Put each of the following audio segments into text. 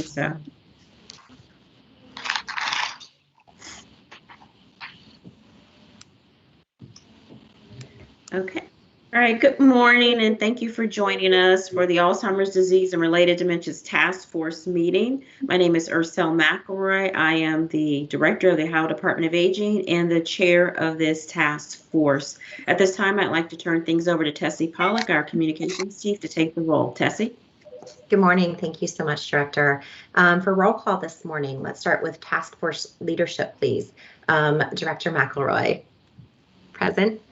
So. Okay. All right. Good morning, and thank you for joining us for the Alzheimer's disease and related dementias task force meeting. My name is Ursel McElroy. I am the director of the Ohio Department of Aging and the chair of this task force. At this time, I'd like to turn things over to Tessie Pollock, our communications chief, to take the role. Tessie? Good morning. Thank you so much, Director. For roll call this morning, let's start with task force leadership, please. Director McElroy, present.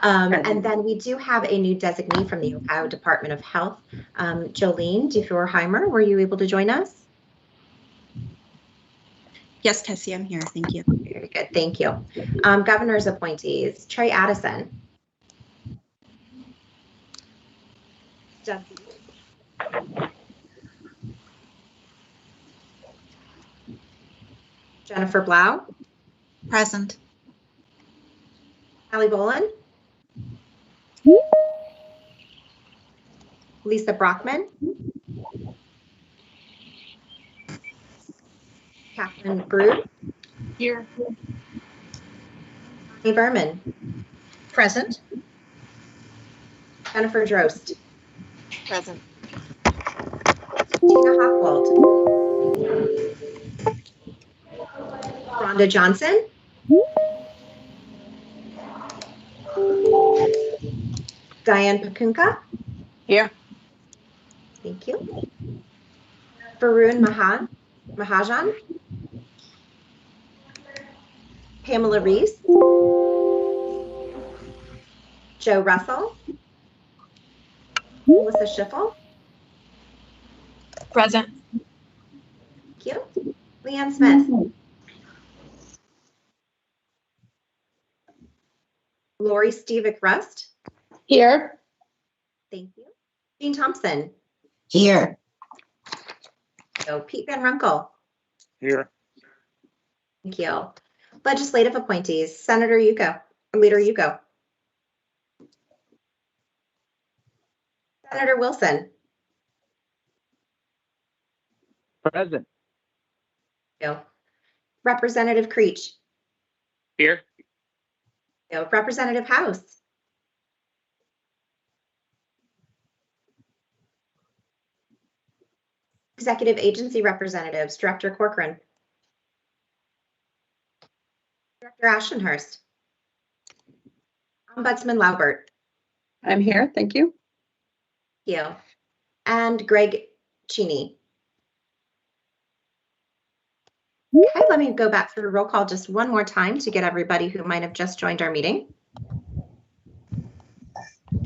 And then we do have a new designee from the Ohio Department of Health. Jolene Dufour-Heimer, were you able to join us? Yes, Tessie, I'm here. Thank you. Very good. Thank you. Governor's appointees, Trey Addison. Doug Beach. Jennifer Blau. Present. Allie Boland. Lisa Brockman. Catherine Brood. Here. Bonnie Berman. Present. Jennifer Drost. Present. Tina Hockwald. Rhonda Johnson. Diane Pakunka. Here. Thank you. Varun Mahajan. Pamela Reese. Joe Russell. Melissa Schiffel. Present. Thank you. Leanne Smith. Lori Stevick Rust. Here. Thank you. Jean Thompson. Here. So Pete Van Runkle. Here. Thank you. Legislative appointees, Senator Yuko, Leader Yuko. Senator Wilson. Present. Representative Creech. Here. Representative House. Executive agency representatives, Director Corcoran. Director Ashenhurst. Ombudsman Laubert. I'm here, thank you. Thank you. And Greg Cheney. Okay, let me go back through roll call just one more time to get everybody who might have just joined our meeting.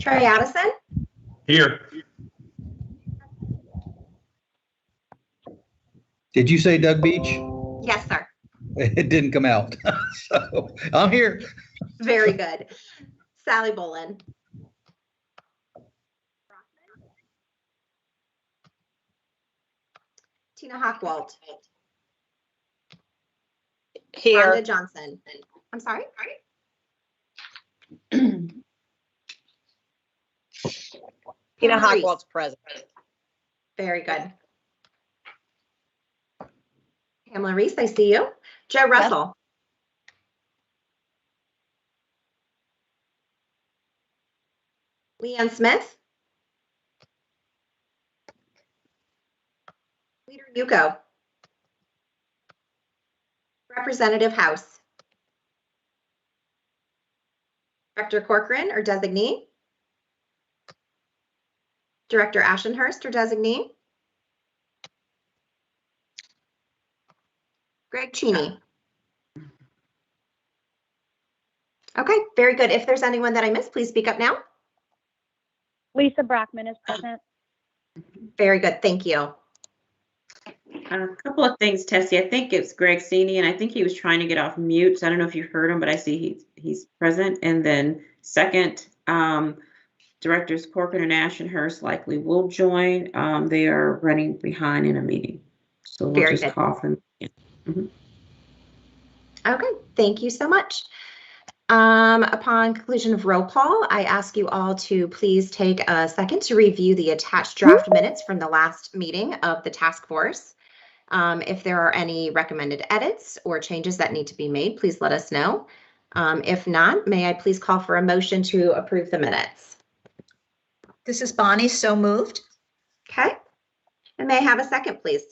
Trey Addison. Here. Did you say Doug Beach? Yes, sir. It didn't come out. So I'm here. Very good. Sally Boland. Tina Hockwald. Here. Rhonda Johnson. I'm sorry. Tina Pamela Reese. Hockwald's present. Very good. Pamela Reese, I see you. Joe Russell. Leanne Smith. Leader Yuko. Representative House. Director Corcoran or designee. Director Ashenhurst or designee. Greg Cheney. Okay, very good. If there's anyone that I missed, please speak up now. Lisa Brockman is present. Very good, thank you. A couple of things, Tessie. I think it's Greg Cheney, and I think he was trying to get off mute. So I don't know if you heard him, but I see he's present. And then second, Directors Corcoran and Ashenhurst likely will join. They are running behind in a meeting. So we'll Very just good. call them. Yeah. Okay, thank you so much. Upon conclusion of roll call, I ask you all to please take a second to review the attached draft minutes from the last meeting of the task force. If there are any recommended edits or changes that need to be made, please let us know. If not, may I please call for a motion to approve the minutes? This is Bonnie, so moved. Okay. And may I have a second, please?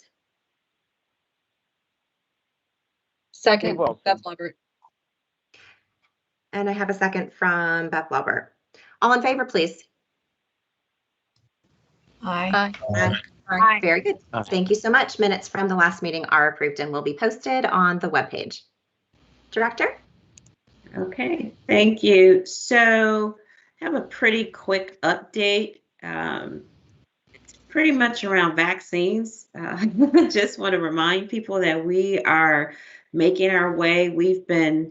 Second, Wilson. Beth Lubbert. And I have a second from Beth Lubbert. All in favor, please. Aye. Aye. Very good. Aye. Thank you so much. Minutes from the last meeting are approved and will be posted on the webpage. Director? Okay, thank you. So I have a pretty quick update. It's pretty much around vaccines. I just want to remind people that we are making our way. We've been,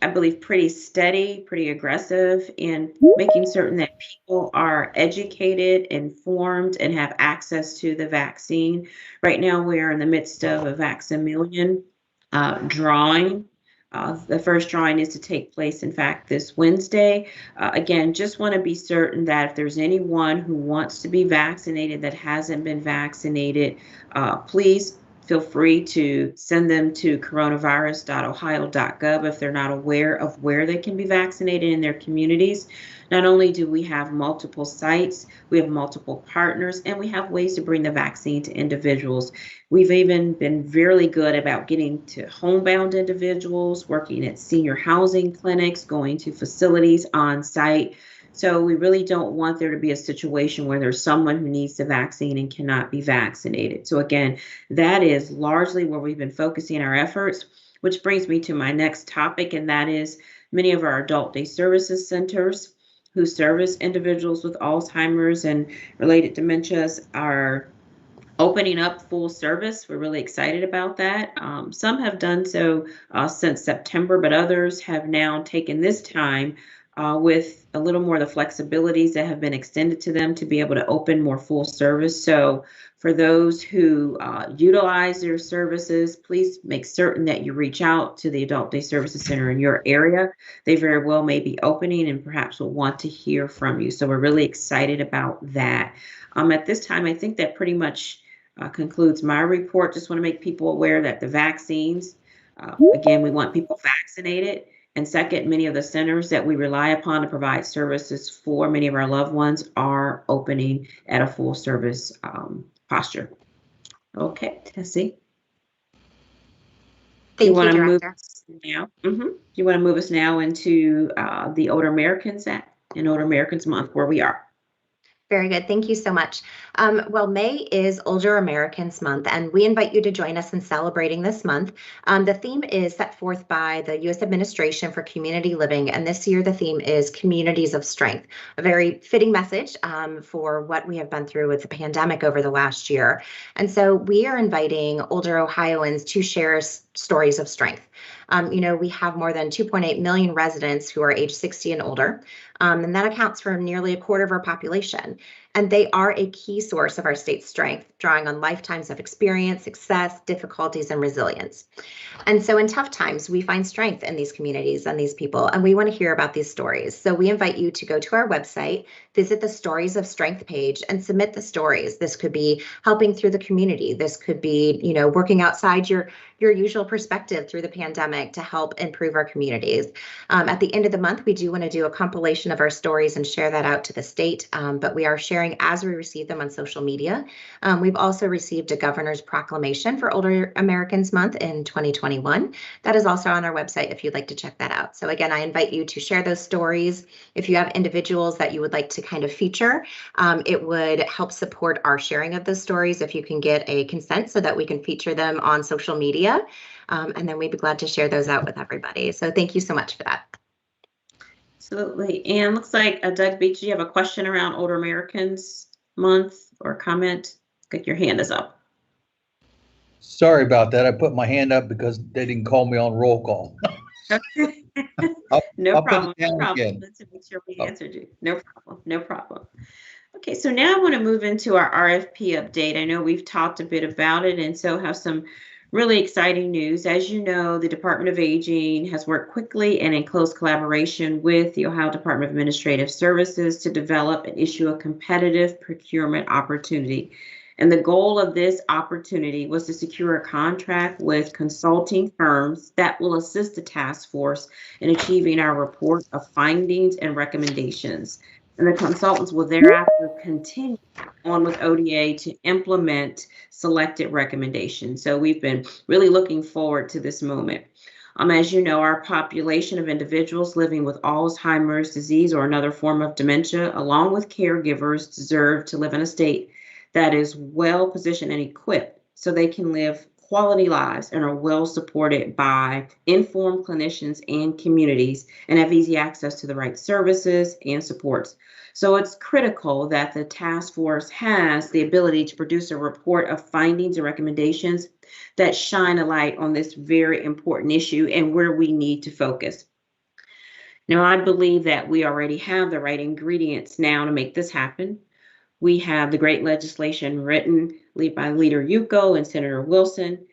I believe, pretty steady, pretty aggressive in making certain that people are educated, informed, and have access to the vaccine. Right now, we are in the midst of a Vaccimillion drawing. The first drawing is to take place, in fact, this Wednesday. Again, just want to be certain that if there's anyone who wants to be vaccinated that hasn't been vaccinated, please feel free to send them to coronavirus.ohio.gov if they're not aware of where they can be vaccinated in their communities. Not only do we have multiple sites, we have multiple partners, and we have ways to bring the vaccine to individuals. We've even been really good about getting to homebound individuals, working at senior housing clinics, going to facilities on site. So we really don't want there to be a situation where there's someone who needs the vaccine and cannot be vaccinated. So again, that is largely where we've been focusing our efforts, which brings me to my next topic, and that is many of our adult day services centers who service individuals with Alzheimer's and related dementias are opening up full service. We're really excited about that. Some have done so since September, but others have now taken this time with a little more of the flexibilities that have been extended to them to be able to open more full service. So for those who utilize their services, please make certain that you reach out to the Adult Day Services Center in your area. They very well may be opening and perhaps will want to hear from you. So we're really excited about that. At this time, I think that pretty much concludes my report. Just want to make people aware that the vaccines, again, we want people vaccinated. And second, many of the centers that we rely upon to provide services for many of our loved ones are opening at a full service posture. Okay, Tessie. Thank you, want to move Director. us now? You want to move us now into the Older Americans Act and Older Americans Month, where we are. Very good. Thank you so much. Well, May is Older Americans Month, and we invite you to join us in celebrating this month. The theme is set forth by the U.S. Administration for Community Living, and this year the theme is Communities of Strength, a very fitting message for what we have been through with the pandemic over the last year. And so we are inviting older Ohioans to share stories of strength. We have more than 2.8 million residents who are age 60 and older, and that accounts for nearly a quarter of our population. And they are a key source of our state's strength, drawing on lifetimes of experience, success, difficulties, and resilience. And so in tough times, we find strength in these communities and these people, and we want to hear about these stories. So we invite you to go to our website, visit the Stories of Strength page, and submit the stories. This could be helping through the community. This could be, working outside your usual perspective through the pandemic to help improve our communities. At the end of the month, we do want to do a compilation of our stories and share that out to the state, but we are sharing as we receive them on social media. We've also received a governor's proclamation for Older Americans Month in 2021. That is also on our website if you'd like to check that out. So again, I invite you to share those stories. If you have individuals that you would like to kind of feature, it would help support our sharing of those stories if you can get a consent so that we can feature them on social media. And then we'd be glad to share those out with everybody. So thank you so much for that. Absolutely. And looks like Doug Beach, do you have a question around Older Americans Month or comment? Good, your hand is up. Sorry about that. I put my hand up because they didn't call me on roll call. No I'll put problem. it down No problem. again. Let's make sure we answered you. No problem. No problem. Okay, so now I want to move into our RFP update. I know we've talked a bit about it and so have some Really exciting news. As you know, the Department of Aging has worked quickly and in close collaboration with the Ohio Department of Administrative Services to develop and issue a competitive procurement opportunity. And the goal of this opportunity was to secure a contract with consulting firms that will assist the task force in achieving our report of findings and recommendations. And the consultants will thereafter continue on with ODA to implement selected recommendations. So we've been really looking forward to this moment. As you know, our population of individuals living with Alzheimer's disease or another form of dementia, along with caregivers, deserve to live in a state that is well positioned and equipped so they can live quality lives and are well supported by informed clinicians and communities and have easy access to the right services and supports. So it's critical that the task force has the ability to produce a report of findings and recommendations that shine a light on this very important issue and where we need to focus. Now, I believe that we already have the right ingredients now to make this happen. We have the great legislation written by Leader Yuko and Senator Wilson.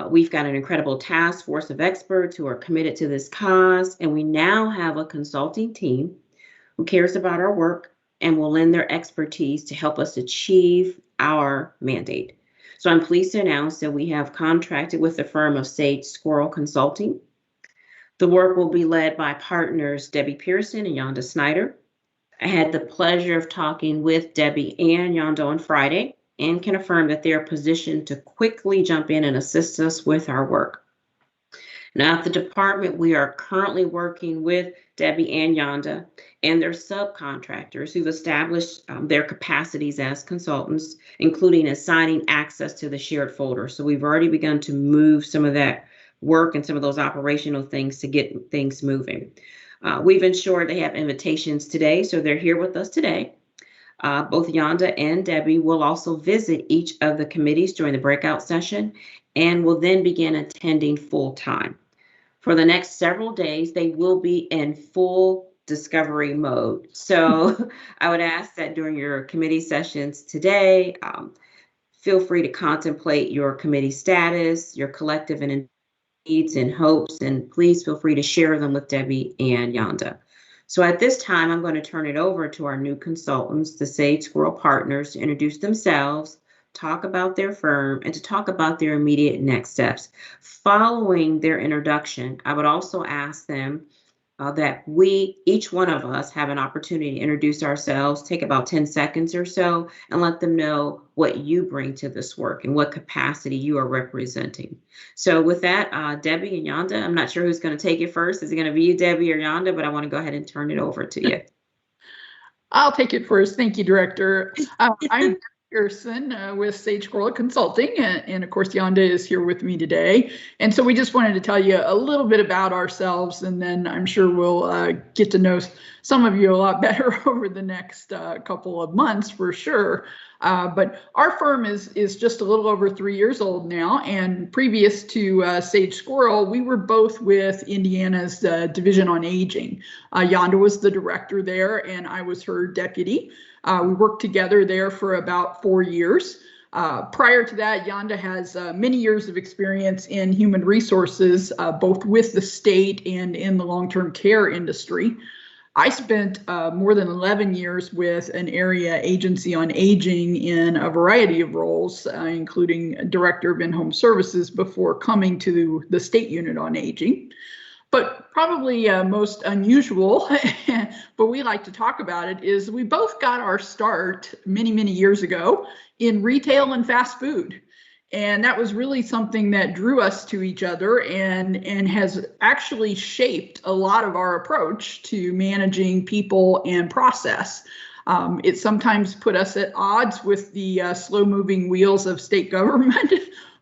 We've got an incredible task force of experts who are committed to this cause, and we now have a consulting team who cares about our work and will lend their expertise to help us achieve our mandate. So I'm pleased to announce that we have contracted with the firm of Sage Squirrel Consulting. The work will be led by partners Debbie Pearson and Yonda Snyder. I had the pleasure of talking with Debbie and Yonda on Friday and can affirm that they are positioned to quickly jump in and assist us with our work. Now, at the department, we are currently working with Debbie and Yonda and their subcontractors who've established their capacities as consultants, including assigning access to the shared folder. So we've already begun to move some of that work and some of those operational things to get things moving. We've ensured they have invitations today, so they're here with us today. Both Yonda and Debbie will also visit each of the committees during the breakout session and will then begin attending full time. For the next several days, they will be in full discovery mode. So I would ask that during your committee sessions today, feel free to contemplate your committee status, your collective and needs and hopes, and please feel free to share them with Debbie and Yonda. So at this time, I'm going to turn it over to our new consultants, the Sage Squirrel Partners, to introduce themselves, talk about their firm, and to talk about their immediate next steps. Following their introduction, I would also ask them that each one of us, have an opportunity to introduce ourselves, take about 10 seconds or so, and let them know what you bring to this work and what capacity you are representing. So with that, Debbie and Yonda, I'm not sure who's going to take it first. Is it going to be you, Debbie, or Yonda? But I want to go ahead and turn it over to you. I'll take it first. Thank you, Director. I'm Pearson with Sage Squirrel Consulting, and of course Yonda is here with me today. And so we just wanted to tell you a little bit about ourselves, and then I'm sure we'll get to know some of you a lot better over the next couple of months for sure. But our firm is just a little over 3 years old now, and previous to Sage Squirrel, we were both with Indiana's Division on Aging. Yonda was the director there, and I was her deputy. We worked together there for about 4 years. Prior to that, Yonda has many years of experience in human resources, both with the state and in the long-term care industry. I spent more than 11 years with an area agency on aging in a variety of roles, including Director of In-Home Services before coming to the State Unit on Aging. But probably most unusual, but we like to talk about it, is we both got our start many, many years ago in retail and fast food. And that was really something that drew us to each other and has actually shaped a lot of our approach to managing people and process. It sometimes put us at odds with the slow-moving wheels of state government,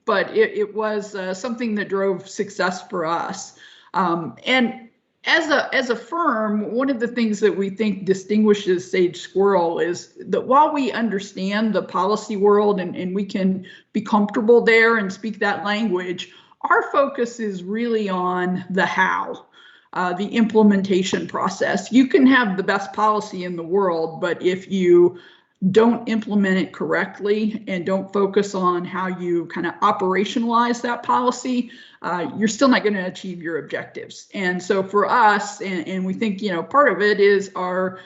but it was something that drove success for us. And as a firm, one of the things that we think distinguishes Sage Squirrel is that while we understand the policy world and we can be comfortable there and speak that language, our focus is really on the how, the implementation process. You can have the best policy in the world, but if you don't implement it correctly and don't focus on how you kind of operationalize that policy, you're still not going to achieve your objectives. And so for us, and we think, part of it is our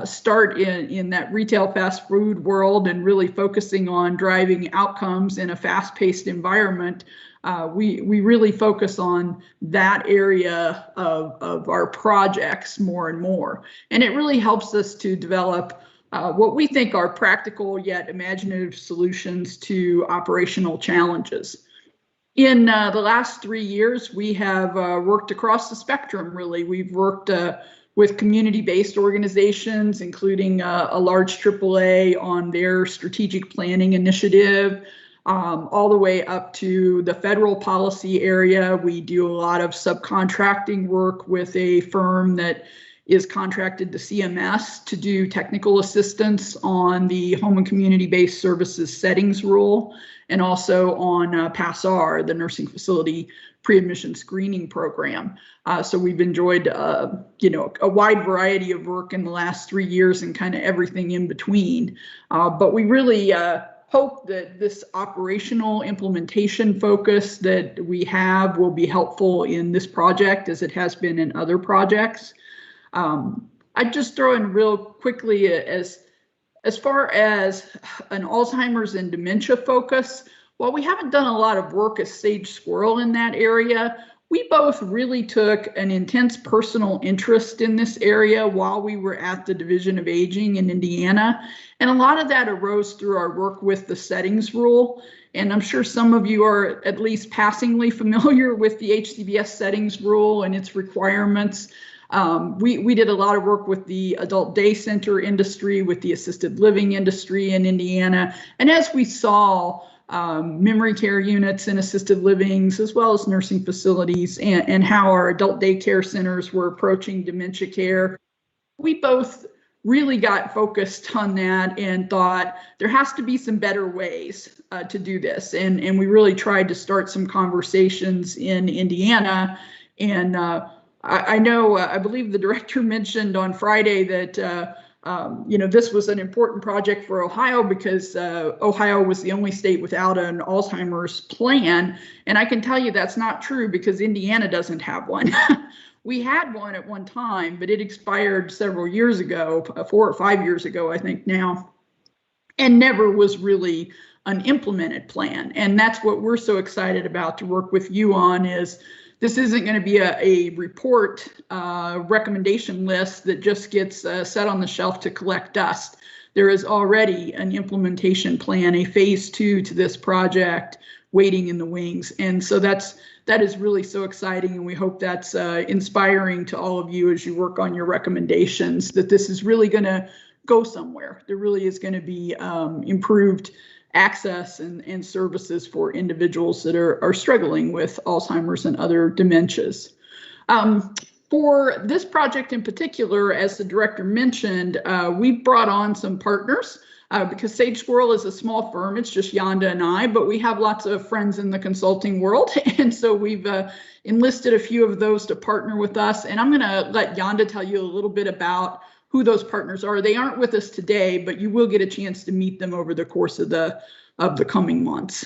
start in that retail fast food world and really focusing on driving outcomes in a fast-paced environment. We really focus on that area of our projects more and more. And it really helps us to develop what we think are practical yet imaginative solutions to operational challenges. In the last 3 years, we have worked across the spectrum, really. We've worked with community-based organizations, including a large AAA on their strategic planning initiative, all the way up to the federal policy area. We do a lot of subcontracting work with a firm that is contracted to CMS to do technical assistance on the Home and Community-Based Services Settings Rule, and also on PASSAR, the Nursing Facility Pre-Admission Screening Program. So we've enjoyed, a wide variety of work in the last 3 years and kind of everything in between. But we really hope that this operational implementation focus that we have will be helpful in this project as it has been in other projects. I'd just throw in real quickly as far as an Alzheimer's and dementia focus, while we haven't done a lot of work as Sage Squirrel in that area, we both really took an intense personal interest in this area while we were at the Division of Aging in Indiana. And a lot of that arose through our work with the settings rule. And I'm sure some of you are at least passingly familiar with the HCBS settings rule and its requirements. We did a lot of work with the adult day center industry, with the assisted living industry in Indiana. And as we saw memory care units and assisted livings, as well as nursing facilities, and how our adult daycare centers were approaching dementia care, we both really got focused on that and thought there has to be some better ways to do this. And we really tried to start some conversations in Indiana. And I know, I believe the director mentioned on Friday that, this was an important project for Ohio because Ohio was the only state without an Alzheimer's plan. And I can tell you that's not true because Indiana doesn't have one. We had one at one time, but it expired several years ago, 4 or 5 years ago, I think now, and never was really an implemented plan. And that's what we're so excited about to work with you on is this isn't going to be a report recommendation list that just gets set on the shelf to collect dust. There is already an implementation plan, a phase 2 to this project waiting in the wings. And so that is really so exciting. And we hope that's inspiring to all of you as you work on your recommendations, that this is really going to go somewhere. There really is going to be improved access and services for individuals that are struggling with Alzheimer's and other dementias. For this project in particular, as the director mentioned, we brought on some partners because Sage Squirrel is a small firm. It's just Yonda and I, but we have lots of friends in the consulting world. And so we've enlisted a few of those to partner with us. And I'm going to let Yonda tell you a little bit about who those partners are. They aren't with us today, but you will get a chance to meet them over the course of the coming months.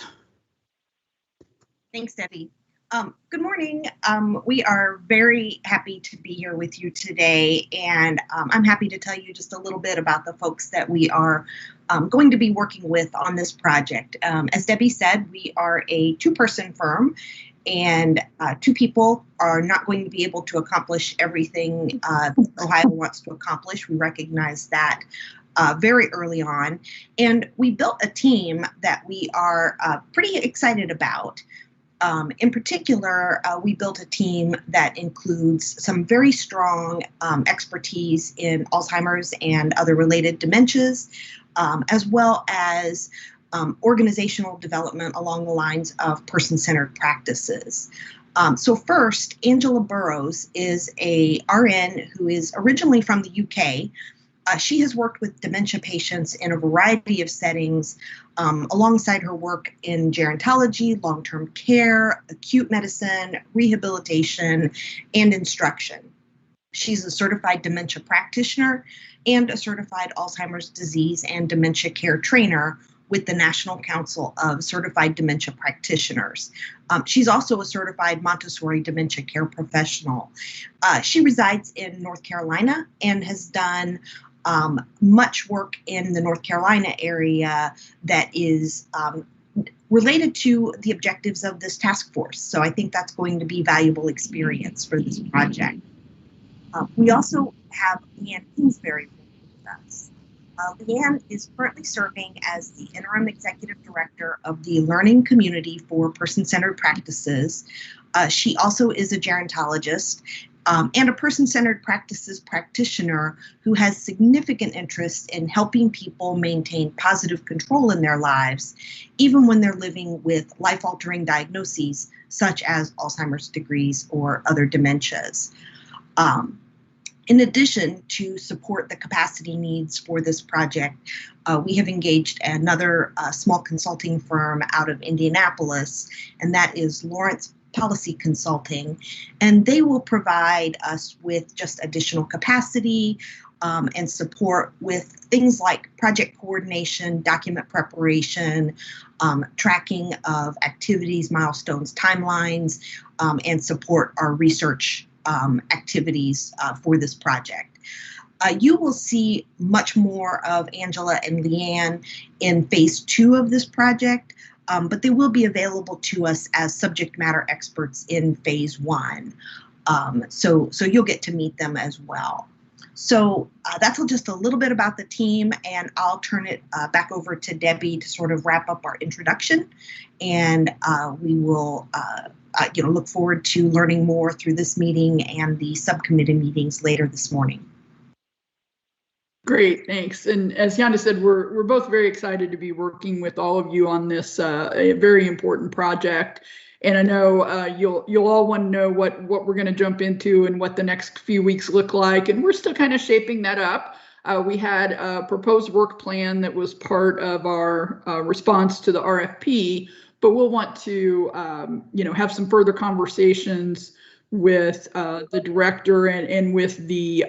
Thanks, Debbie. Good morning. We are very happy to be here with you today, and I'm happy to tell you just a little bit about the folks that we are going to be working with on this project. As Debbie said, we are a two-person firm, and 2 people are not going to be able to accomplish everything Ohio wants to accomplish. We recognize that very early on, and we built a team that we are pretty excited about. In particular, we built a team that includes some very strong expertise in Alzheimer's and other related dementias, as well as organizational development along the lines of person-centered practices. So first, Angela Burrows is a RN who is originally from the UK. She has worked with dementia patients in a variety of settings alongside her work in gerontology, long-term care, acute medicine, rehabilitation, and instruction. She's a certified dementia practitioner and a certified Alzheimer's disease and dementia care trainer with the National Council of Certified Dementia Practitioners. She's also a certified Montessori dementia care professional. She resides in North Carolina and has done much work in the North Carolina area that is related to the objectives of this task force. So I think that's going to be valuable experience for this project. We also have Leanne Kingsbury with us. Leanne is currently serving as the Interim Executive Director of the Learning Community for Person-Centered Practices. She also is a gerontologist and a person-centered practices practitioner who has significant interest in helping people maintain positive control in their lives, even when they're living with life-altering diagnoses such as Alzheimer's disease or other dementias. In addition to support the capacity needs for this project, we have engaged another small consulting firm out of Indianapolis, and that is Lawrence Policy Consulting, and they will provide us with just additional capacity and support with things like project coordination, document preparation, tracking of activities, milestones, timelines, and support our research activities for this project. You will see much more of Angela and Leanne in phase 2 of this project, but they will be available to us as subject matter experts in phase 1. So you'll get to meet them as well. So that's just a little bit about the team, and I'll turn it back over to Debbie to sort of wrap up our introduction, and we will look forward to learning more through this meeting and the subcommittee meetings later this morning. Great, thanks. And as Yanda said, we're both very excited to be working with all of you on this a very important project. And I know you'll all want to know what we're going to jump into and what the next few weeks look like. And we're still kind of shaping that up. We had a proposed work plan that was part of our response to the RFP, but we'll want to have some further conversations with the director and with the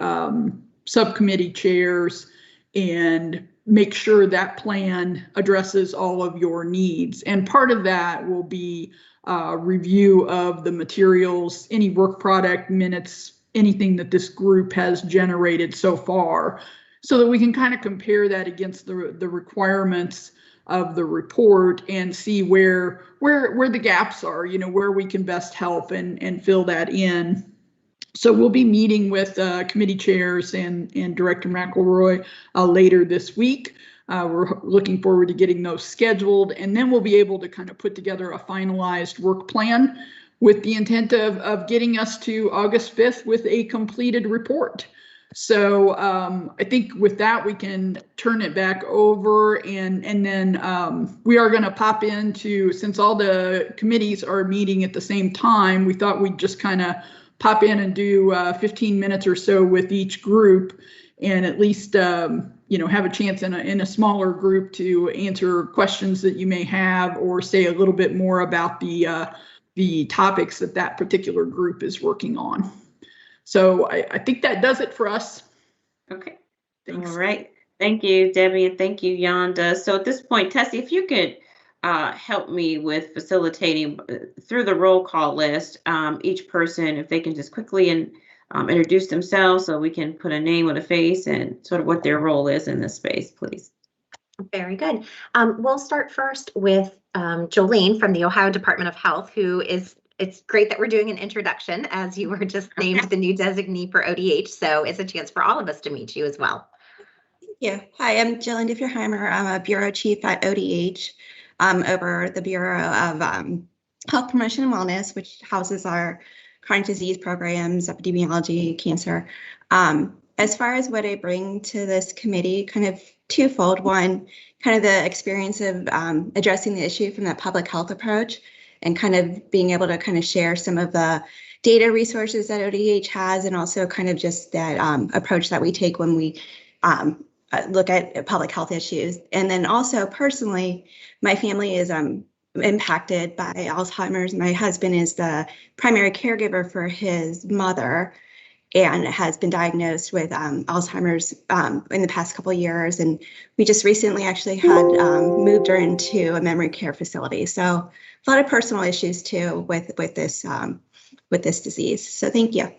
subcommittee chairs and make sure that plan addresses all of your needs. And part of that will be review of the materials, any work product, minutes, anything that this group has generated so far, so that we can kind of compare that against the requirements of the report and see where the gaps are, where we can best help and fill that in. So we'll be meeting with committee chairs and Director McElroy later this week. We're looking forward to getting those scheduled, and then we'll be able to kind of put together a finalized work plan with the intent of getting us to August 5th with a completed report. So I think with that, we can turn it back over, and then we are going to pop into, since all the committees are meeting at the same time, we thought we'd just kind of pop in and do 15 minutes or so with each group, and at least have a chance in a smaller group to answer questions that you may have, or say a little bit more about the topics that particular group is working on. So I think that does it for us. Okay. Thanks. All right. Thank you, Debbie, and thank you, Yanda. So at this point, Tessie, if you could help me with facilitating through the roll call list, each person, if they can just quickly introduce themselves so we can put a name with a face and sort of what their role is in this space, please. Very good. We'll start first with Jolene from the Ohio Department of Health, it's great that we're doing an introduction, as you were just named the new designee for ODH, so it's a chance for all of us to meet you as well. Thank you. Hi, I'm Jillian DeFierheimer. I'm a bureau chief at ODH, over the Bureau of Health Promotion and Wellness, which houses our chronic disease programs, epidemiology, cancer. As far as what I bring to this committee, kind of twofold. One, kind of the experience of addressing the issue from that public health approach, and kind of being able to kind of share some of the data resources that ODH has, and also kind of just that approach that we take when we look at public health issues. And then also personally, my family is impacted by Alzheimer's. My husband is the primary caregiver for his mother, and has been diagnosed with Alzheimer's in the past couple of years. And we just recently actually had moved her into a memory care facility. So a lot of personal issues too with this disease. So thank you.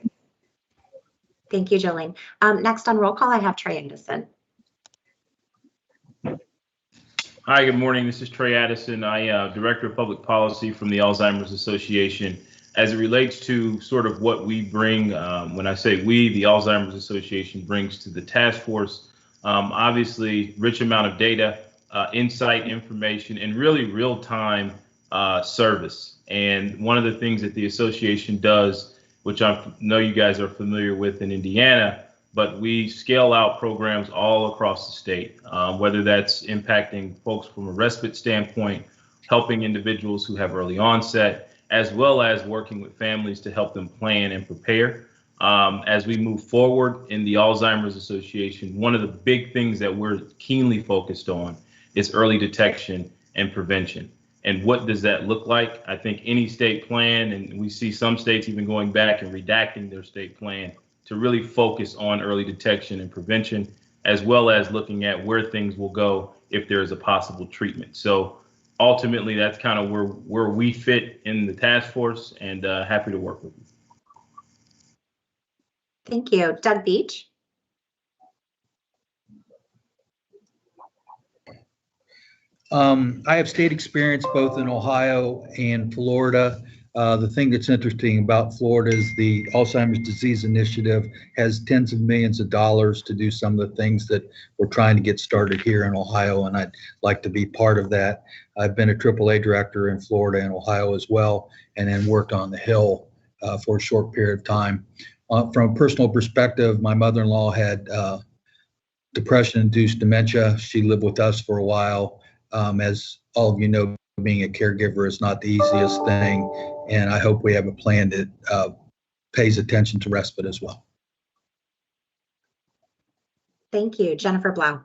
Thank you, Jolene. Next on roll call, I have Trey Anderson. Hi, good morning. This is Trey Addison. I am Director of Public Policy from the Alzheimer's Association. As it relates to sort of what we bring, when I say we, the Alzheimer's Association brings to the task force, obviously rich amount of data, insight, information, and really real-time service. And one of the things that the association does, which I know you guys are familiar with in Indiana, but we scale out programs all across the state, whether that's impacting folks from a respite standpoint, helping individuals who have early onset, as well as working with families to help them plan and prepare. As we move forward in the Alzheimer's Association, one of the big things that we're keenly focused on is early detection and prevention. And what does that look like? I think any state plan, and we see some states even going back and redacting their state plan to really focus on early detection and prevention, as well as looking at where things will go if there is a possible treatment. So ultimately, that's kind of where we fit in the task force, and happy to work with you. Thank you. Doug Beach. I have state experience both in Ohio and Florida. The thing that's interesting about Florida is the Alzheimer's Disease Initiative has tens of millions of dollars to do some of the things that we're trying to get started here in Ohio, and I'd like to be part of that. I've been a AAA director in Florida and Ohio as well, and then worked on the Hill for a short period of time. From a personal perspective, my mother-in-law had depression-induced dementia. She lived with us for a while. As all of you know, being a caregiver is not the easiest thing, and I hope we have a plan that pays attention to respite as well. Thank you. Jennifer Blau.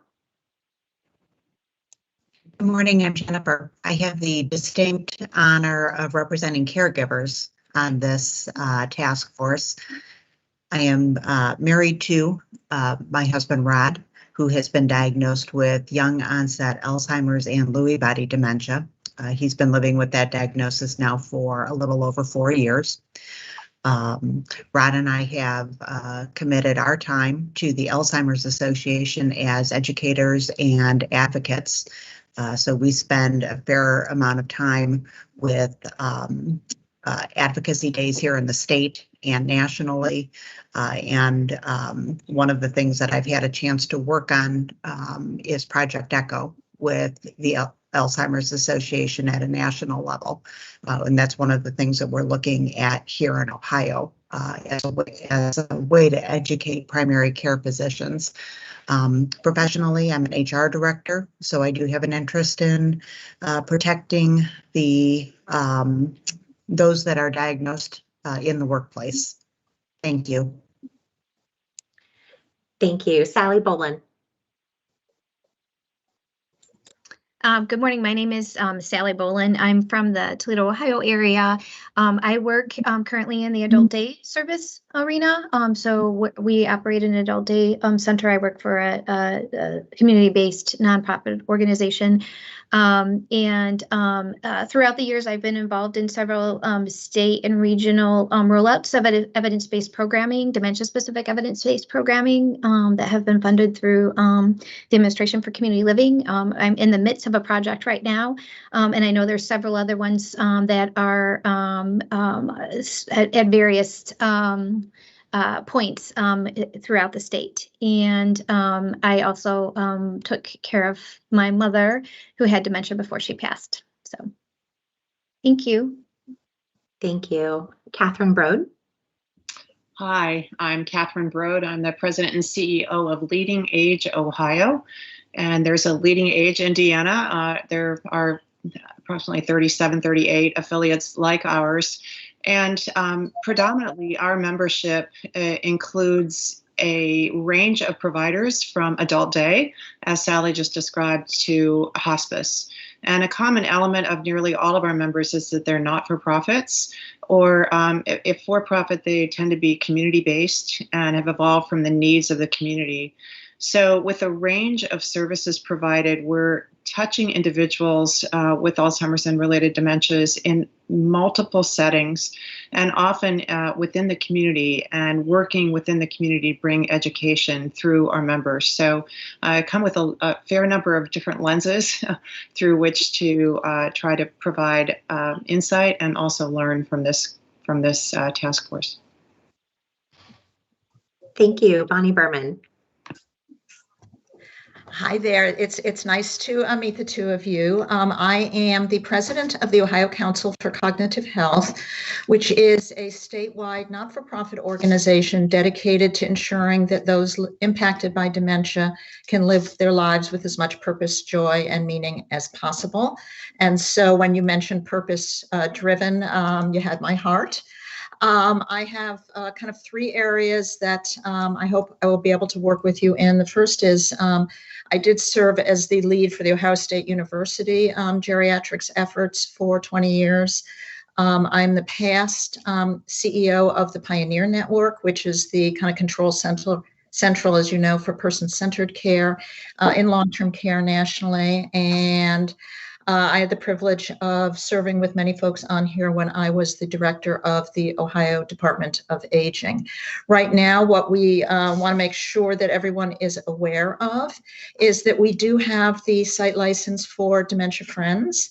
Good morning, I'm Jennifer. I have the distinct honor of representing caregivers on this task force. I am married to my husband, Rod, who has been diagnosed with young onset Alzheimer's and Lewy body dementia. He's been living with that diagnosis now for a little over 4 years. Rod and I have committed our time to the Alzheimer's Association as educators and advocates. So we spend a fair amount of time with advocacy days here in the state and nationally. And one of the things that I've had a chance to work on is Project ECHO with the Alzheimer's Association at a national level. And that's one of the things that we're looking at here in Ohio as a way to educate primary care physicians. Professionally, I'm an HR director, so I do have an interest in protecting the those that are diagnosed in the workplace. Thank you. Thank you. Sally Bolin. Good morning. My name is Sally Bolin. I'm from the Toledo, Ohio area. I work currently in the adult day service arena. So we operate an adult day center. I work for a community-based nonprofit organization. And throughout the years, I've been involved in several state and regional rollouts of evidence-based programming, dementia-specific evidence-based programming that have been funded through the Administration for Community Living. I'm in the midst of a project right now, and I know there's several other ones that are at various points throughout the state. And I also took care of my mother who had dementia before she passed. So thank you. Thank you. Catherine Broad. Hi, I'm Catherine Broad. I'm the president and CEO of Leading Age Ohio. And there's a Leading Age Indiana. There are approximately 37, 38 affiliates like ours. And predominantly our membership includes a range of providers from adult day, as Sally just described, to hospice. And a common element of nearly all of our members is that they're not-for-profits, or if for-profit, they tend to be community-based and have evolved from the needs of the community. So with a range of services provided, we're touching individuals with Alzheimer's and related dementias in multiple settings, and often within the community, and working within the community to bring education through our members. So I come with a fair number of different lenses through which to try to provide insight and also learn from this task force. Thank you. Bonnie Berman. Hi there. It's nice to meet the two of you. I am the president of the Ohio Council for Cognitive Health, which is a statewide not-for-profit organization dedicated to ensuring that those impacted by dementia can live their lives with as much purpose, joy, and meaning as possible. And so when you mentioned purpose-driven, you had my heart. I have kind of three areas that I hope I will be able to work with you in. The first is I did serve as the lead for the Ohio State University geriatrics efforts for 20 years. I'm the past CEO of the Pioneer Network, which is the kind of control central, as you know, for person-centered care in long-term care nationally. And I had the privilege of serving with many folks on here when I was the director of the Ohio Department of Aging. Right now, what we want to make sure that everyone is aware of is that we do have the site license for Dementia Friends.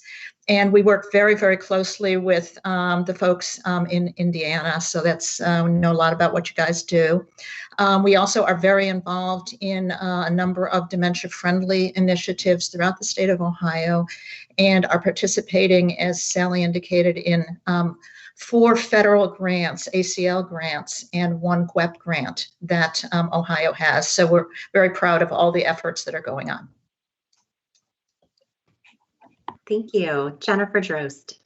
And we work very, very closely with the folks in Indiana. So that's, we know a lot about what you guys do. We also are very involved in a number of dementia-friendly initiatives throughout the state of Ohio, and are participating, as Sally indicated, in 4 federal grants, ACL grants, and 1 GWEP grant that Ohio has. So we're very proud of all the efforts that are going on. Thank you. Jennifer Drost.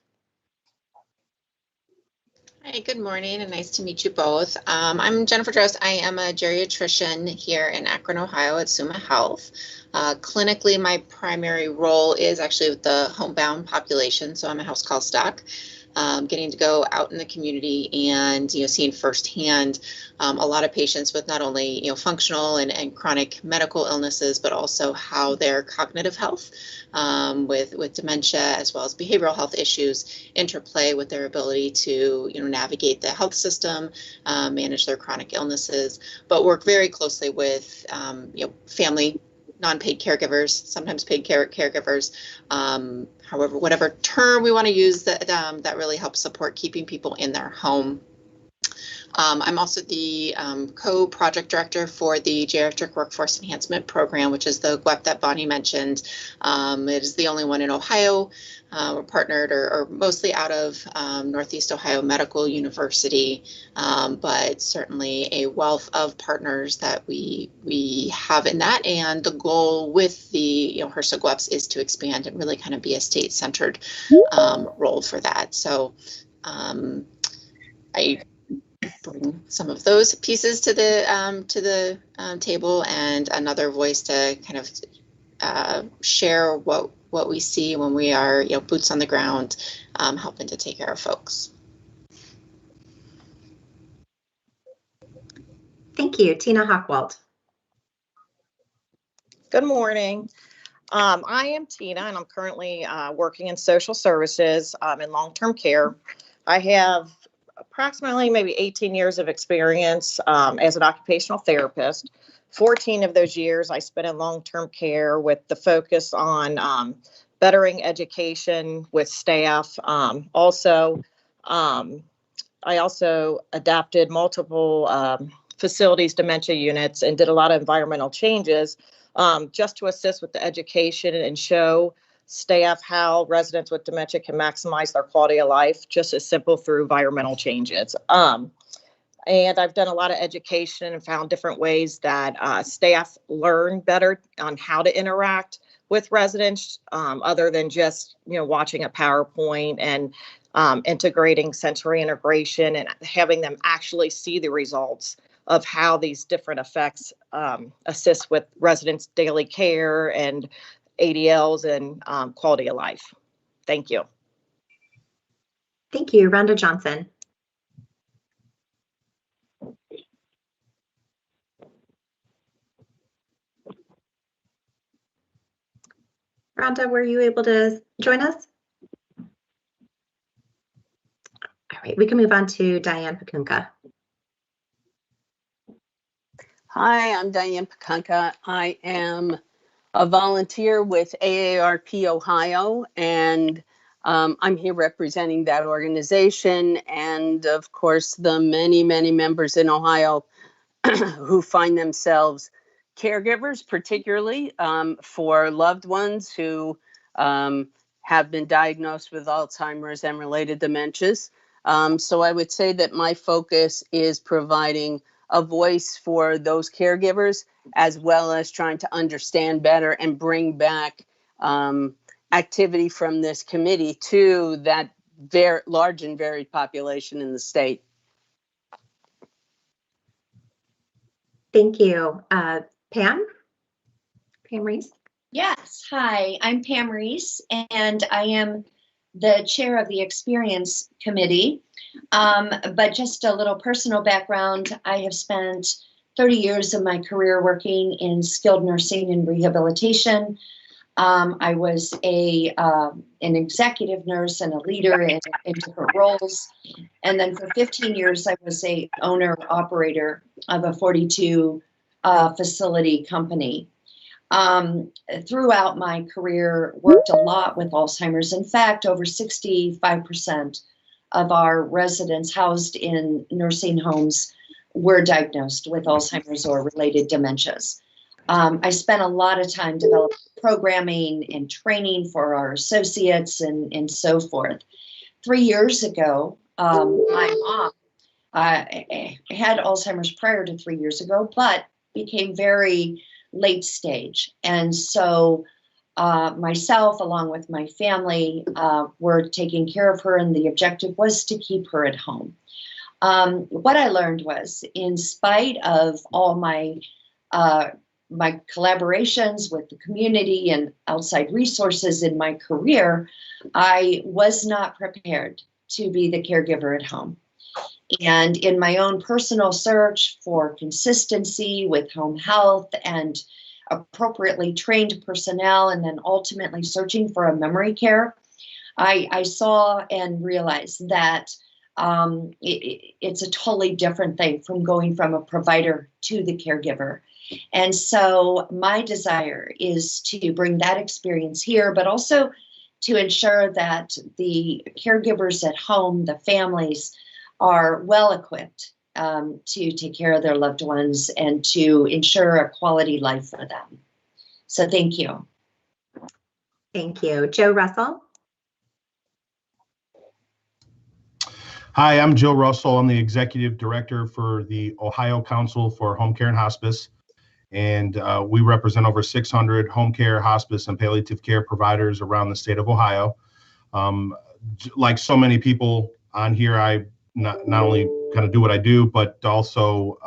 Hi, good morning, and nice to meet you both. I'm Jennifer Drost. I am a geriatrician here in Akron, Ohio at Summa Health. Clinically, my primary role is actually with the homebound population, so I'm a house call stock. Getting to go out in the community and seeing firsthand a lot of patients with not only functional and chronic medical illnesses, but also how their cognitive health with dementia as well as behavioral health issues interplay with their ability to navigate the health system, manage their chronic illnesses, but work very closely with family, non-paid caregivers, sometimes paid caregivers, however, whatever term we want to use that really helps support keeping people in their home. I'm also the co-project director for the Geriatric Workforce Enhancement Program, which is the GWEP that Bonnie mentioned. It is the only one in Ohio. We're partnered or mostly out of Northeast Ohio Medical University, but certainly a wealth of partners that we have in that. And the goal with the HRSA GWEPs is to expand and really kind of be a state-centered role for that. So I bring some of those pieces to the table, and another voice to kind of share what we see when we are boots on the ground, helping to take care of folks. Thank you. Tina Hockwald. Good morning. I am Tina, and I'm currently working in social services in long-term care. I have approximately maybe 18 years of experience as an occupational therapist. 14 of those years I spent in long-term care with the focus on bettering education with staff. I also adapted multiple facilities dementia units and did a lot of environmental changes just to assist with the education and show staff how residents with dementia can maximize their quality of life, just as simple through environmental changes. And I've done a lot of education and found different ways that staff learn better on how to interact with residents, other than just watching a PowerPoint, and integrating sensory integration and having them actually see the results of how these different effects assist with residents' daily care and ADLs and quality of life. Thank you. Thank you. Rhonda Johnson. Rhonda, were you able to join us? All right, we can move on to Diane Pakunka. Hi, I'm Diane Pakunka. I am a volunteer with AARP Ohio, and I'm here representing that organization and, of course, the many, many members in Ohio who find themselves caregivers, particularly for loved ones who have been diagnosed with Alzheimer's and related dementias. So I would say that my focus is providing a voice for those caregivers, as well as trying to understand better and bring back activity from this committee to that very large and varied population in the state. Thank you. Pam Reese? Yes, hi, I'm Pam Reese, and I am the chair of the Experience Committee. But just a little personal background, I have spent 30 years of my career working in skilled nursing and rehabilitation. I was an executive nurse and a leader in different roles. And then for 15 years, I was a owner-operator of a 42 facility company. Throughout my career, worked a lot with Alzheimer's. In fact, over 65% of our residents housed in nursing homes were diagnosed with Alzheimer's or related dementias. I spent a lot of time developing programming and training for our associates and so forth. 3 years ago, my mom had Alzheimer's prior to 3 years ago, but became very late stage. And so myself, along with my family, were taking care of her, and the objective was to keep her at home. What I learned was, in spite of all my collaborations with the community and outside resources in my career, I was not prepared to be the caregiver at home. And in my own personal search for consistency with home health and appropriately trained personnel, and then ultimately searching for a memory care, I saw and realized that it's a totally different thing from going from a provider to the caregiver. And so my desire is to bring that experience here, but also to ensure that the caregivers at home, the families, are well equipped to take care of their loved ones and to ensure a quality life for them. So thank you. Thank you. Joe Russell? Hi, I'm Joe Russell. I'm the Executive Director for the Ohio Council for Home Care and Hospice. And we represent over 600 home care, hospice, and palliative care providers around the state of Ohio. Like so many people on here, I not only kind of do what I do, but also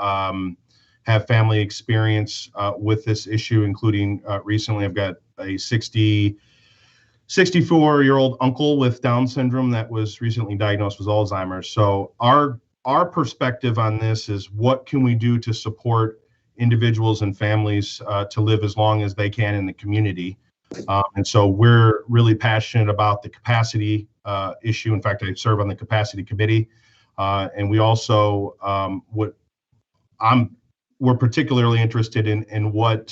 have family experience with this issue, including recently I've got a 64-year-old uncle with Down syndrome that was recently diagnosed with Alzheimer's. So our perspective on this is, what can we do to support individuals and families to live as long as they can in the community? And so we're really passionate about the capacity issue. In fact, I serve on the capacity committee. And we also, we're particularly interested in what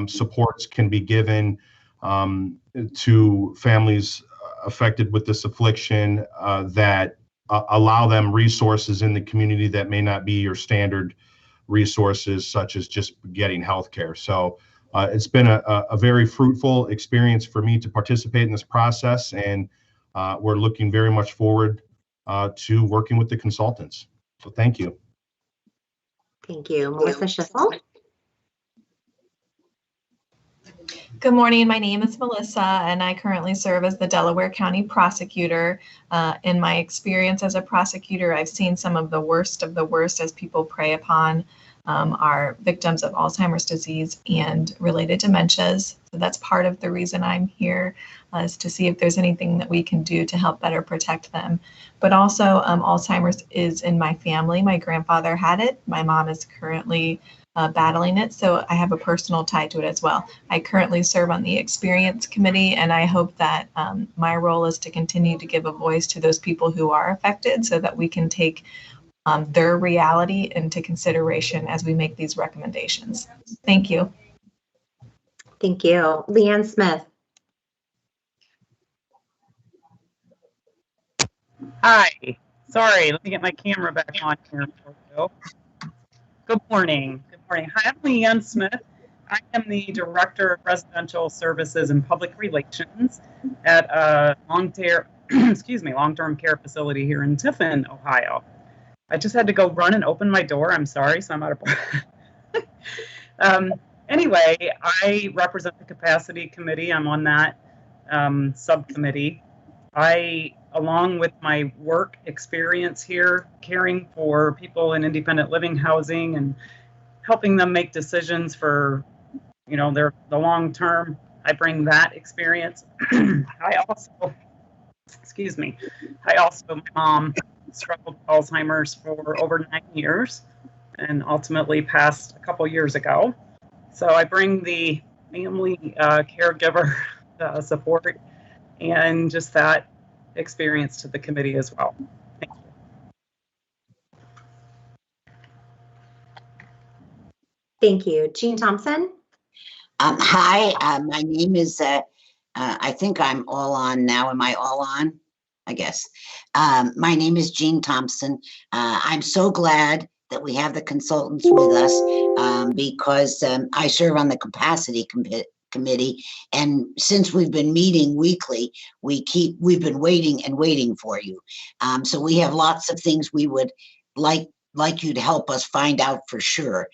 supports can be given to families affected with this affliction that allow them resources in the community that may not be your standard resources, such as just getting health care. So it's been a very fruitful experience for me to participate in this process, and we're looking very much forward to working with the consultants. So thank you. Thank you. Melissa Schissel? Good morning. My name is Melissa, and I currently serve as the Delaware County Prosecutor. In my experience as a prosecutor, I've seen some of the worst as people prey upon are victims of Alzheimer's disease and related dementias. So that's part of the reason I'm here, is to see if there's anything that we can do to help better protect them. But also, Alzheimer's is in my family. My grandfather had it. My mom is currently battling it, so I have a personal tie to it as well. I currently serve on the Experience Committee, and I hope that my role is to continue to give a voice to those people who are affected so that we can take their reality into consideration as we make these recommendations. Thank you. Thank you. Leanne Smith. Hi. Sorry, let me get my camera back on here for you. Good morning. Good morning. Hi, I'm Leanne Smith. I am the Director of Residential Services and Public Relations at a long-term care facility here in Tiffin, Ohio. I just had to go run and open my door. I'm sorry, so I'm out of breath. Anyway, I represent the Capacity Committee. I'm on that subcommittee. I, along with my work experience here, caring for people in independent living housing and helping them make decisions for, you know, the long term, I bring that experience. I also, my mom struggled with Alzheimer's for over 9 years and ultimately passed a couple years ago. So I bring the family caregiver support and just that experience to the committee as well. Thank you. Thank you. Jean Thompson. Hi, my name is, I think I'm all on now. Am I all on? I guess. My name is Jean Thompson. I'm so glad that we have the consultants with us because I serve on the Capacity Committee, and since we've been meeting weekly, we've been waiting and waiting for you. So we have lots of things we would like you to help us find out for sure.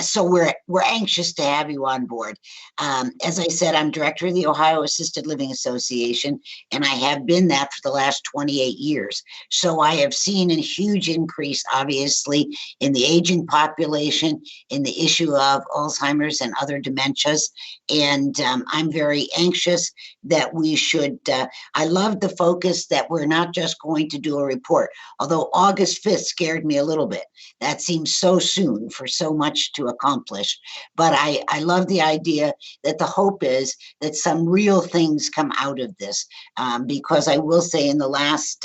So we're anxious to have you on board. As I said, I'm director of the Ohio Assisted Living Association, and I have been that for the last 28 years. So I have seen a huge increase, obviously, in the aging population, in the issue of Alzheimer's and other dementias. And I'm very anxious that we should, I love the focus that we're not just going to do a report, although August 5th scared me a little bit. That seems so soon for so much to accomplish. But I love the idea that the hope is that some real things come out of this, because I will say in the last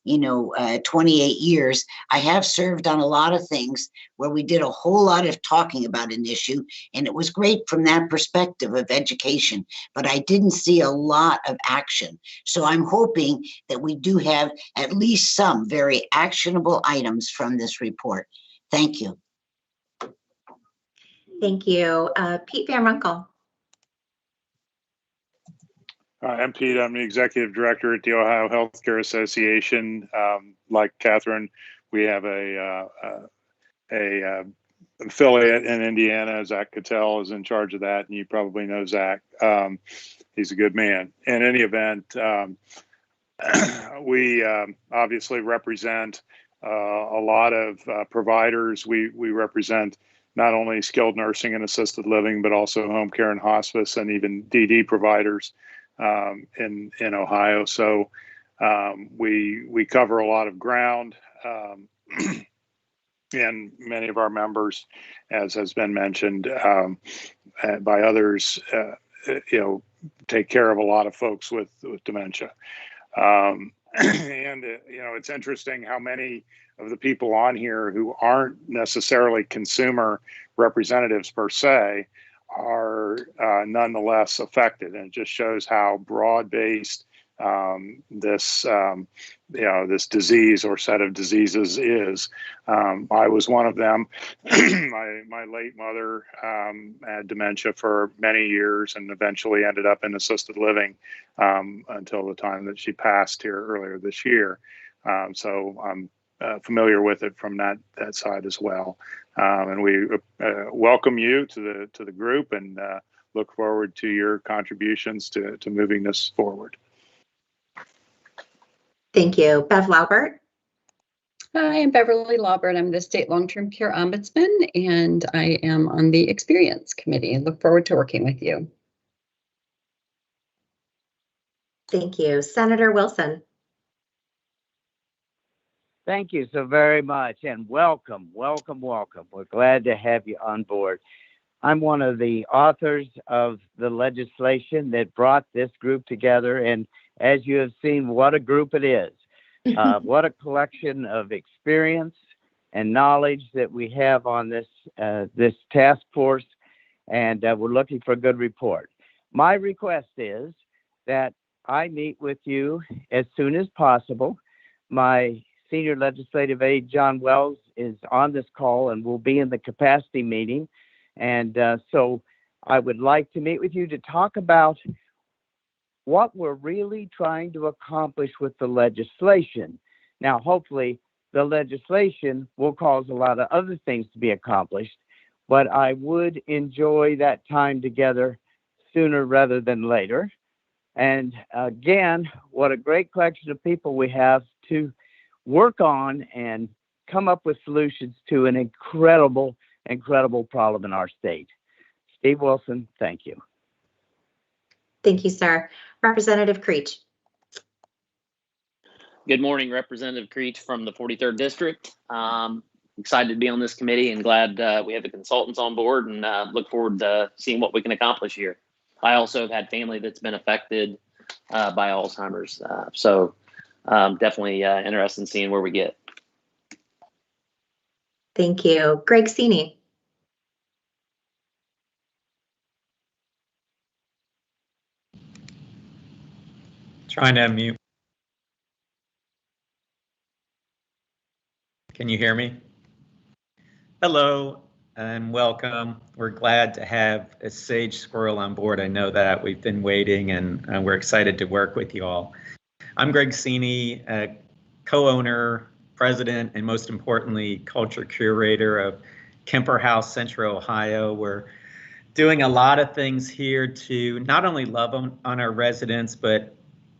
28 years, I have served on a lot of things where we did a whole lot of talking about an issue, and it was great from that perspective of education, but I didn't see a lot of action. So I'm hoping that we do have at least some very actionable items from this report. Thank you. Thank you. Pete Van Runkle. I'm Pete. I'm the executive director at the Ohio Healthcare Association. Like Catherine, we have a affiliate in Indiana. Zach Cattell is in charge of that, and you probably know Zach. He's a good man. In any event, we obviously represent a lot of providers. We represent not only skilled nursing and assisted living, but also home care and hospice, and even DD providers in Ohio. So we cover a lot of ground, and many of our members, as has been mentioned by others, take care of a lot of folks with dementia. And it's interesting how many of the people on here who aren't necessarily consumer representatives per se are nonetheless affected, and it just shows how broad-based this disease or set of diseases is. I was one of them. My late mother had dementia for many years and eventually ended up in assisted living until the time that she passed here earlier this year. So I'm familiar with it from that side as well. And we welcome you to the group and look forward to your contributions to moving this forward. Thank you. Bev Laubert. Hi, I'm Beverly Lawbert. I'm the State Long-Term Care Ombudsman, and I am on the Experience Committee and look forward to working with you. Thank you. Senator Wilson. Thank you so very much, and welcome, welcome, welcome. We're glad to have you on board. I'm one of the authors of the legislation that brought this group together, and as you have seen, what a group it is. What a collection of experience and knowledge that we have on this this task force, and we're looking for a good report. My request is that I meet with you as soon as possible. My senior legislative aide, John Wells, is on this call and will be in the capacity meeting. And so I would like to meet with you to talk about what we're really trying to accomplish with the legislation. Now, hopefully, the legislation will cause a lot of other things to be accomplished, but I would enjoy that time together sooner rather than later. And again, what a great collection of people we have to work on and come up with solutions to an incredible problem in our state. Steve Wilson, thank you. Thank you, sir. Representative Creech. Good morning, Representative Creech from the 43rd District. Excited to be on this committee and glad we have the consultants on board, and look forward to seeing what we can accomplish here. I also have had family that's been affected by Alzheimer's, so definitely interested in seeing where we get. Thank you. Greg Sini. Trying to unmute. Can you hear me? Hello and welcome. We're glad to have a sage squirrel on board. I know that we've been waiting, and we're excited to work with you all. I'm Greg Sini, co-owner, president, and most importantly, culture curator of Kemper House, Central Ohio. We're doing a lot of things here to not only love on our residents, but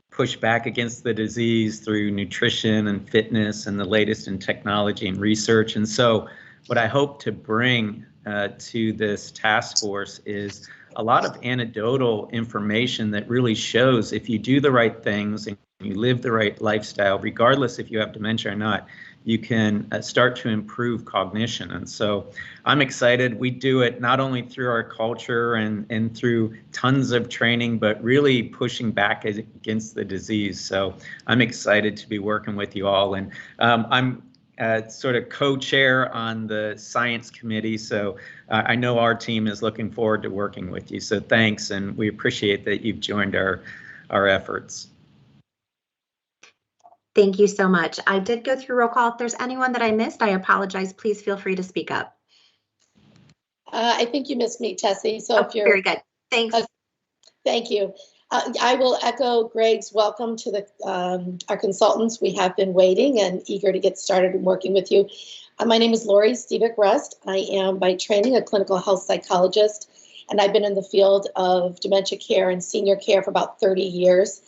push back against the disease through nutrition and fitness and the latest in technology and research. And so what I hope to bring to this task force is a lot of anecdotal information that really shows if you do the right things and you live the right lifestyle, regardless if you have dementia or not, you can start to improve cognition. And so I'm excited. We do it not only through our culture and through tons of training, but really pushing back against the disease. So I'm excited to be working with you all. And I'm sort of co-chair on the science committee. So I know our team is looking forward to working with you. So thanks. And we appreciate that you've joined our efforts. Thank you so much. I did go through roll call. If there's anyone that I missed, I apologize. Please feel free to speak up. I think you missed me, Tessie. So if you're very good. Thanks. Thank you. I will echo Greg's welcome to the our consultants. We have been waiting and eager to get started and working with you. My name is Lori Stevick-Rust. I am by training a clinical health psychologist, and I've been in the field of dementia care and senior care for about 30 years.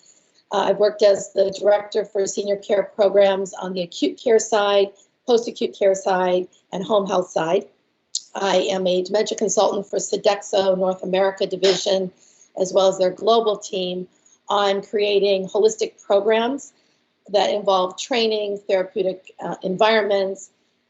I've worked as the director for senior care programs on the acute care side, post-acute care side, and home health side. I am a dementia consultant for Sodexo North America division, as well as their global team on creating holistic programs that involve training, therapeutic environments.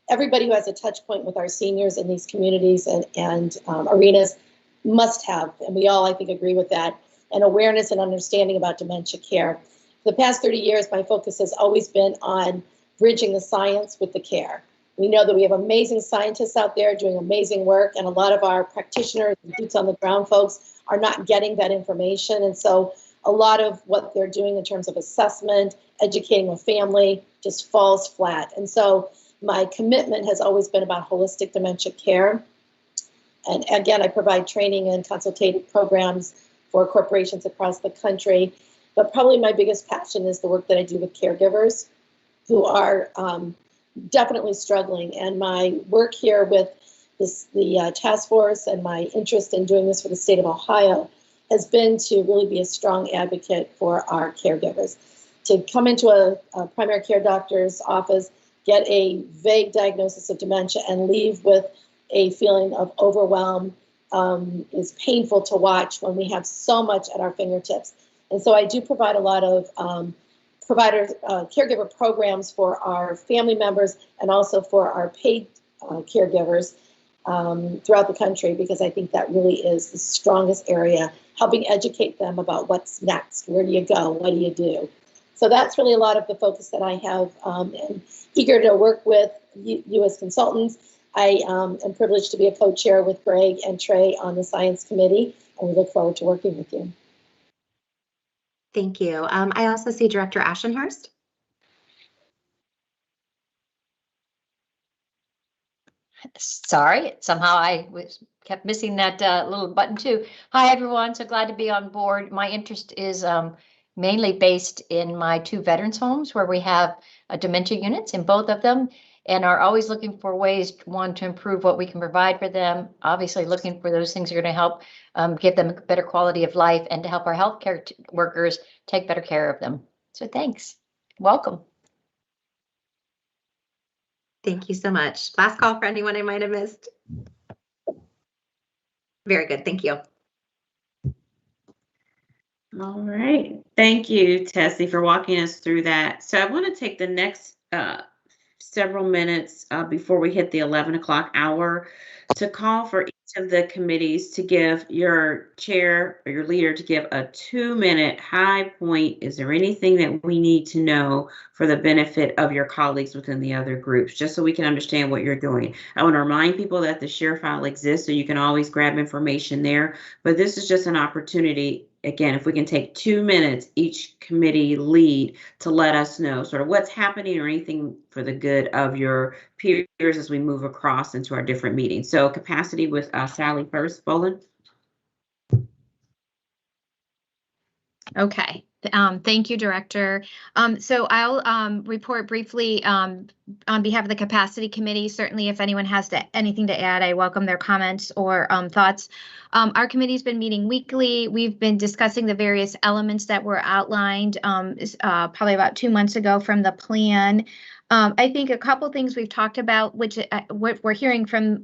Everybody who has a touch point with our seniors in these communities and arenas must have, and we all, I think, agree with that, an awareness and understanding about dementia care. For the past 30 years, my focus has always been on bridging the science with the care. We know that we have amazing scientists out there doing amazing work, and a lot of our practitioners and boots on the ground folks are not getting that information. And so a lot of what they're doing in terms of assessment, educating a family, just falls flat. And so my commitment has always been about holistic dementia care. And again, I provide training and consultative programs for corporations across the country. But probably my biggest passion is the work that I do with caregivers who are definitely struggling. And my work here with the task force and my interest in doing this for the state of Ohio has been to really be a strong advocate for our caregivers. To come into a primary care doctor's office, get a vague diagnosis of dementia and leave with a feeling of overwhelm is painful to watch when we have so much at our fingertips. And so I do provide a lot of caregiver programs for our family members and also for our paid caregivers throughout the country, because I think that really is the strongest area, helping educate them about what's next, where do you go, what do you do. So that's really a lot of the focus that I have, and eager to work with you as consultants. I am privileged to be a co-chair with Greg and Trey on the Science Committee, and we look forward to working with you. Thank you. I also see Director Ashenhurst. Sorry, somehow I kept missing that little button too. Hi, everyone. So glad to be on board. My interest is mainly based in my 2 veterans homes where we have dementia units in both of them, and are always looking for ways, one, to improve what we can provide for them, obviously looking for those things that are going to help give them a better quality of life, and to help our healthcare workers take better care of them. So thanks. Welcome. Thank you so much. Last call for anyone I might have missed. Very good. Thank you. All right. Thank you, Tessie, for walking us through that. So I want to take the next several minutes before we hit the 11 o'clock hour to call for each of the committees to give your chair or your leader to give a 2-minute high point. Is there anything that we need to know for the benefit of your colleagues within the other groups, just so we can understand what you're doing? I want to remind people that the share file exists, so you can always grab information there. But this is just an opportunity. Again, if we can take 2 minutes, each committee lead, to let us know sort of what's happening or anything for the good of your peers as we move across into our different meetings. So capacity with Sally first. Bolin. Okay. Thank you, Director. So I'll report briefly on behalf of the Capacity Committee. Certainly, if anyone has anything to add, I welcome their comments or thoughts. Our committee's been meeting weekly. We've been discussing the various elements that were outlined probably about 2 months ago from the plan. I think a couple things we've talked about, which what we're hearing from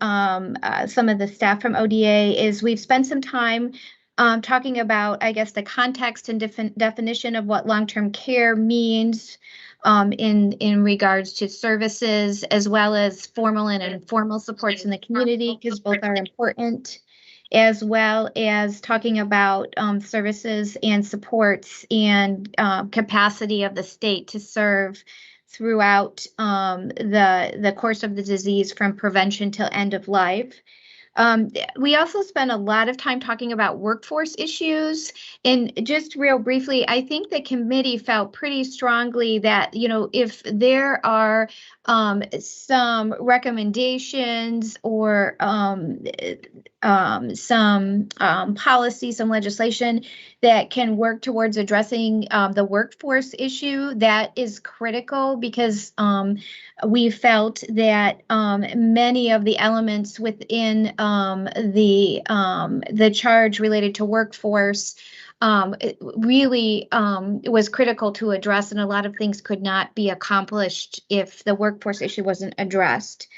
some of the staff from ODA, is we've spent some time talking about, I guess, the context and definition of what long-term care means in regards to services, as well as formal and informal supports in the community, because both are important, as well as talking about services and supports and capacity of the state to serve throughout the course of the disease from prevention till end of life. We also spent a lot of time talking about workforce issues, and just real briefly, I think the committee felt pretty strongly that, you know, if there are some recommendations or some policy, some legislation that can work towards addressing the workforce issue, that is critical, because we felt that many of the elements within the charge related to workforce it really was critical to address, and a lot of things could not be accomplished if the workforce issue wasn't addressed.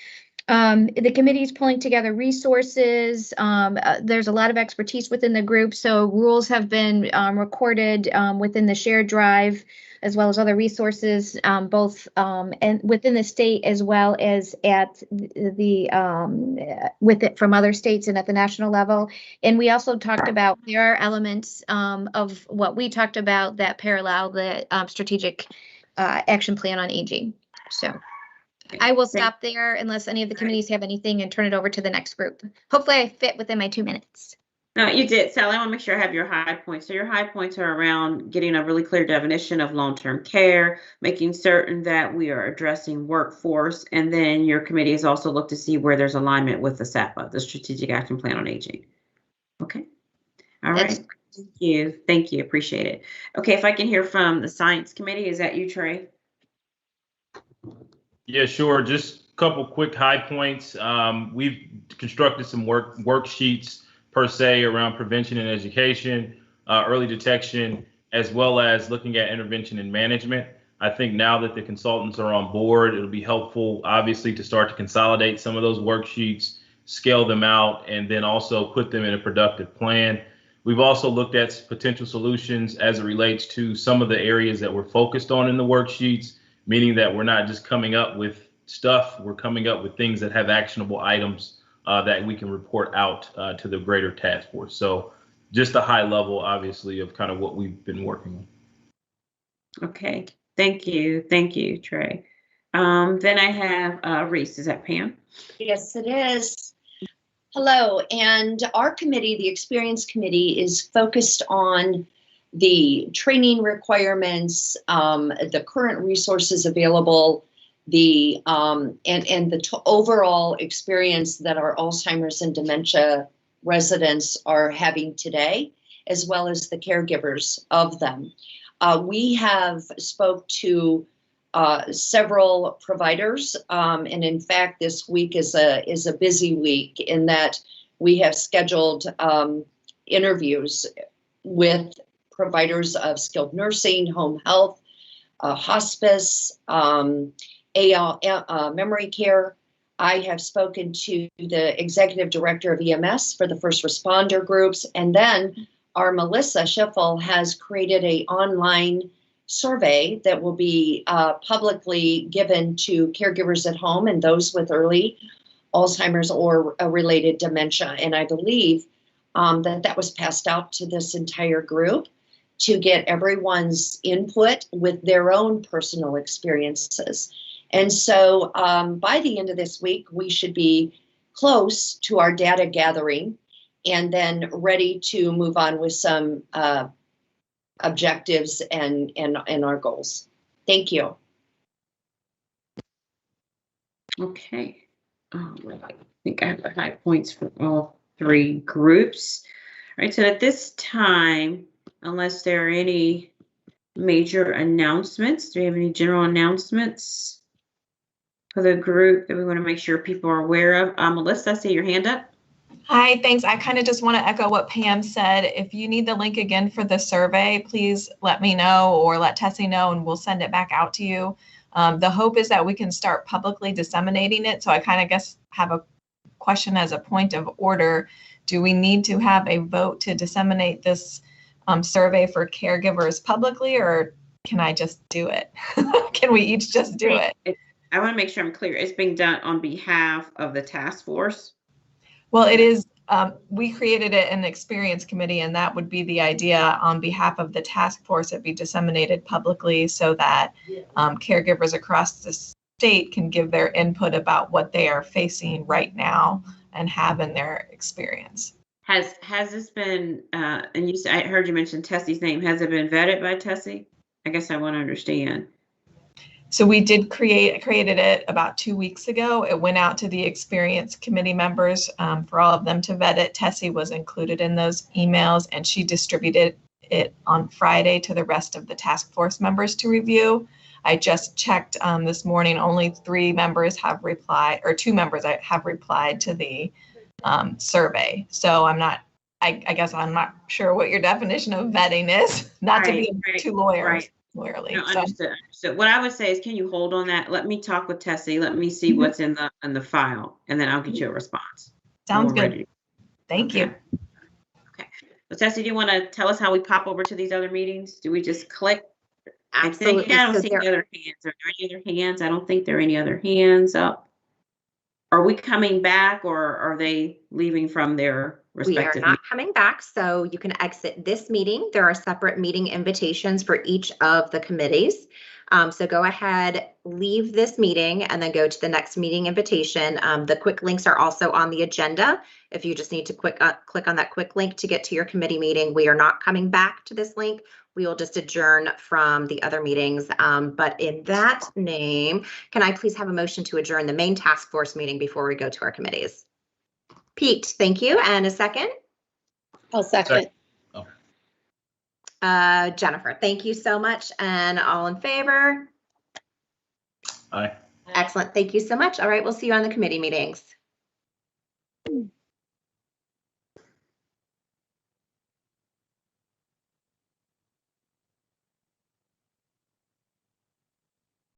The committee is pulling together resources. There's a lot of expertise within the group, so rules have been recorded within the shared drive, as well as other resources, both and within the state, as well as at the with it from other states and at the national level. And we also talked about, there are elements of what we talked about that parallel the strategic action plan on aging. So I will stop there unless any of the committees have anything, and turn it over to the next group. Hopefully I fit within my 2 minutes. No, you did, Sally. I want to make sure I have your high points. So your high points are around getting a really clear definition of long-term care, making certain that we are addressing workforce, and then your committee has also looked to see where there's alignment with the SAPA, the Strategic Action Plan on Aging. Okay. All right. Thank you. Thank you. Appreciate it. Okay, if I can hear from the Science Committee, is that you, Trey? Yeah, sure. Just a couple quick high points. We've constructed some worksheets per se around prevention and education, early detection, as well as looking at intervention and management. I think now that the consultants are on board, it'll be helpful, obviously, to start to consolidate some of those worksheets, scale them out, and then also put them in a productive plan. We've also looked at potential solutions as it relates to some of the areas that we're focused on in the worksheets, meaning that we're not just coming up with stuff, we're coming up with things that have actionable items that we can report out to the greater task force. So just a high level, obviously, of kind of what we've been working on. Okay, thank you. Thank you, Trey. Then I have Reese. Is that Pam? Yes, it is. Hello, and our committee, the Experience Committee, is focused on the training requirements, the current resources available, the and the overall experience that our Alzheimer's and dementia residents are having today, as well as the caregivers of them. We have spoke to several providers, and in fact, this week is a busy week in that we have scheduled interviews with providers of skilled nursing, home health, hospice, memory care. I have spoken to the executive director of EMS for the first responder groups, and then our Melissa Schiffel has created an online survey that will be publicly given to caregivers at home and those with early Alzheimer's or related dementia. And I believe that was passed out to this entire group to get everyone's input with their own personal experiences. And so by the end of this week, we should be close to our data gathering and then ready to move on with some objectives and our goals. Thank you. Okay. I think I have the high points for all three groups. All right, so at this time, unless there are any major announcements, do we have any general announcements for the group that we want to make sure people are aware of? Melissa, I see your hand up. Hi, thanks. I kind of just want to echo what Pam said. If you need the link again for the survey, please let me know or let Tessie know and we'll send it back out to you. The hope is that we can start publicly disseminating it. So I kind of guess have a question as a point of order. Do we need to have a vote to disseminate this survey for caregivers publicly, or can I just do it? Can we each just do it? I want to make sure I'm clear. It's being done on behalf of the task force. Well, it is, we created it in the Experience Committee, and that would be the idea on behalf of the task force. It be disseminated publicly so that caregivers across the state can give their input about what they are facing right now and have in their experience. Has this been, and I heard you mention Tessie's name. Has it been vetted by Tessie? I guess I want to understand. So we did created it about 2 weeks ago. It went out to the Experience Committee members for all of them to vet it. Tessie was included in those emails, and she distributed it on Friday to the rest of the task force members to review. I just checked this morning, only 3 members have replied, or 2 members have replied to the survey. So I guess I'm not sure what your definition of vetting is, not to be too lawyerly. No, understood. So what I would say is, can you hold on that? Let me talk with Tessie. Let me see what's in the file, and then I'll get you a response. Sounds good. Thank you. Okay. So Tessie, do you want to tell us how we pop over to these other meetings? Do we just click? Absolutely. I don't see any other hands. Are there any other hands? I don't think there are any other hands up. Are we coming back, or are they leaving from their respective? We are not coming back, so you can exit this meeting. There are separate meeting invitations for each of the committees. So go ahead, leave this meeting, and then go to the next meeting invitation. The quick links are also on the agenda. If you just need to click on that quick link to get to your committee meeting, we are not coming back to this link. We will just adjourn from the other meetings. But in that name, can I please have a motion to adjourn the main task force meeting before we go to our committees? Pete, thank you. And a second? I'll second. Jennifer, thank you so much. And all in favor? Aye. Excellent. Thank you so much. All right, we'll see you on the committee meetings.